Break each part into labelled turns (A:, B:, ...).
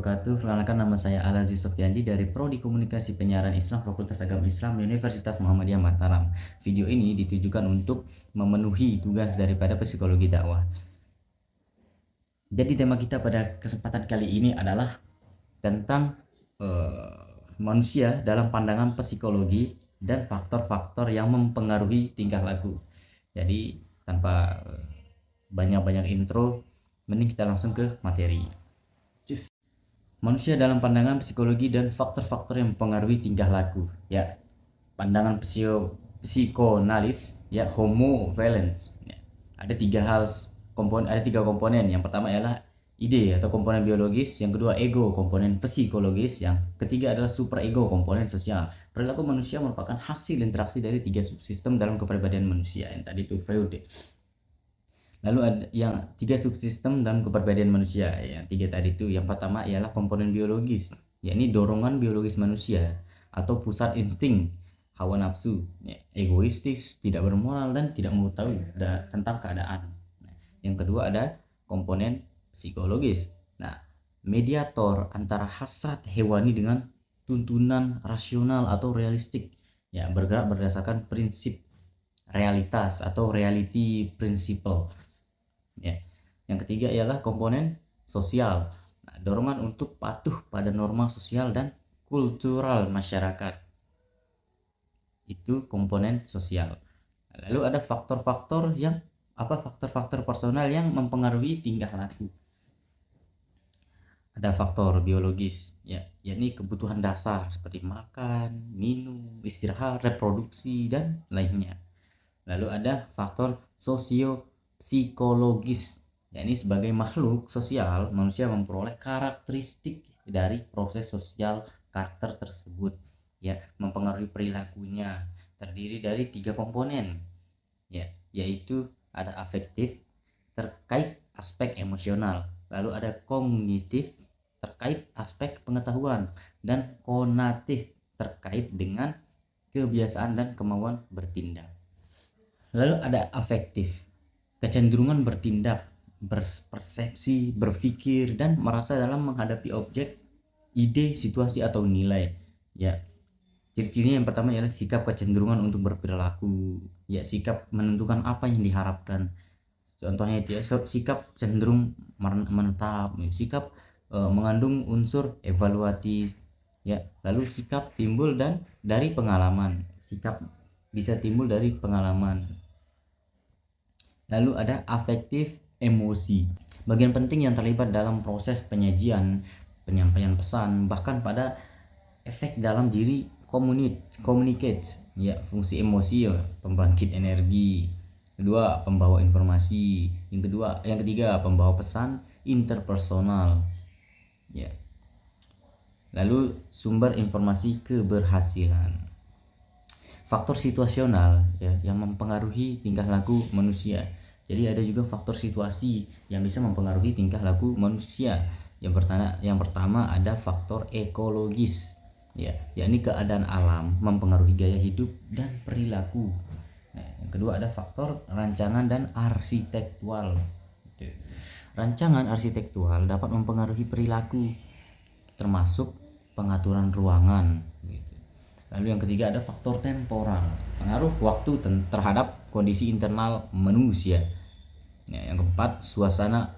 A: wabarakatuh. Perkenalkan, nama saya Al-Aziz Sofyandi dari Prodi Komunikasi Penyiaran Islam Fakultas Agama Islam Universitas Muhammadiyah Mataram. Video ini ditujukan untuk memenuhi tugas daripada psikologi dakwah. Jadi tema kita pada kesempatan kali ini adalah tentang manusia dalam pandangan psikologi dan faktor-faktor yang mempengaruhi tingkah laku. Jadi tanpa banyak-banyak intro, mending kita langsung ke materi. Manusia dalam pandangan psikologi dan faktor-faktor yang mempengaruhi tingkah laku. Ya, pandangan psikoanalis, ya, homo valens. Ya. Ada tiga komponen. Yang pertama ialah ide atau komponen biologis, yang kedua ego, komponen psikologis, yang ketiga adalah superego, komponen sosial. Perilaku manusia merupakan hasil interaksi dari tiga subsistem dalam kepribadian manusia. Yang tadi itu Freud. Lalu ada yang tiga subsistem dalam kepribadian manusia. Yang tiga tadi itu, yang pertama ialah komponen biologis, yakni dorongan biologis manusia atau pusat insting, hawa nafsu, ya, egoistis, tidak bermoral dan tidak mau tahu tentang keadaan. Yang kedua ada komponen psikologis. Nah, mediator antara hasrat hewani dengan tuntunan rasional atau realistik, ya, bergerak berdasarkan prinsip realitas atau reality principle. Ya. Yang ketiga ialah komponen sosial. Nah, dorongan untuk patuh pada norma sosial dan kultural masyarakat. Itu komponen sosial. Lalu ada faktor-faktor personal yang mempengaruhi tingkah laku. Ada faktor biologis, ya, yakni kebutuhan dasar seperti makan, minum, istirahat, reproduksi dan lainnya. Lalu ada faktor sosio-psikologis, yakni sebagai makhluk sosial, manusia memperoleh karakteristik dari proses sosial karakter tersebut, ya, mempengaruhi perilakunya. Terdiri dari tiga komponen, ya, yaitu ada afektif terkait aspek emosional, lalu ada kognitif terkait aspek pengetahuan, dan konatif terkait dengan kebiasaan dan kemauan bertindak. Lalu ada afektif, kecenderungan bertindak, berpersepsi, berpikir, dan merasa dalam menghadapi objek, ide, situasi, atau nilai. Ya, ciri-cirinya yang pertama ialah sikap kecenderungan untuk berperilaku, ya, sikap menentukan apa yang diharapkan. Contohnya itu ya, sikap cenderung menetap, sikap mengandung unsur evaluatif, ya. Lalu sikap timbul dari pengalaman, sikap bisa timbul dari pengalaman. Lalu ada afektif emosi, bagian penting yang terlibat dalam proses penyajian, penyampaian pesan, bahkan pada efek dalam diri communicate, ya, fungsi emosi, ya, pembangkit energi. Kedua, pembawa informasi. Yang ketiga, pembawa pesan interpersonal, ya. Lalu sumber informasi keberhasilan. Faktor situasional, ya, yang mempengaruhi tingkah laku manusia. Jadi ada juga faktor situasi yang bisa mempengaruhi tingkah laku manusia. Yang pertama ada faktor ekologis, ya, yakni keadaan alam mempengaruhi gaya hidup dan perilaku. Nah, yang kedua ada faktor rancangan dan arsitektual. Rancangan arsitektual dapat mempengaruhi perilaku, termasuk pengaturan ruangan. Lalu yang ketiga ada faktor temporal, pengaruh waktu terhadap kondisi internal manusia. Ya, yang keempat suasana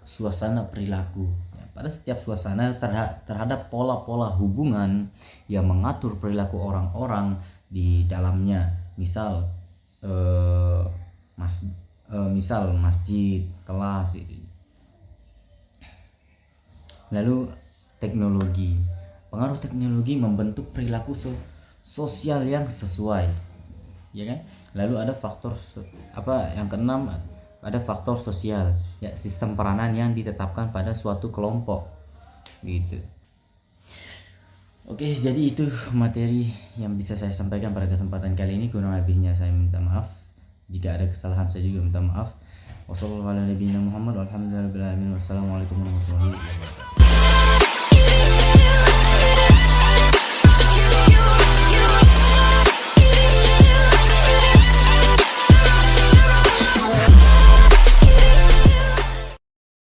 A: perilaku. Ya, pada setiap suasana terhadap pola-pola hubungan yang mengatur perilaku orang-orang di dalamnya. Misal masjid, kelas. Lalu teknologi. Pengaruh teknologi membentuk perilaku sosial yang sesuai, ya kan. Lalu ada faktor yang keenam ada faktor sosial, ya, sistem peranan yang ditetapkan pada suatu kelompok, gitu. Oke, jadi itu materi yang bisa saya sampaikan pada kesempatan kali ini. Kurang lebihnya saya minta maaf. Jika ada kesalahan saya juga minta maaf. Wassalamualaikum warahmatullahi wabarakatuh.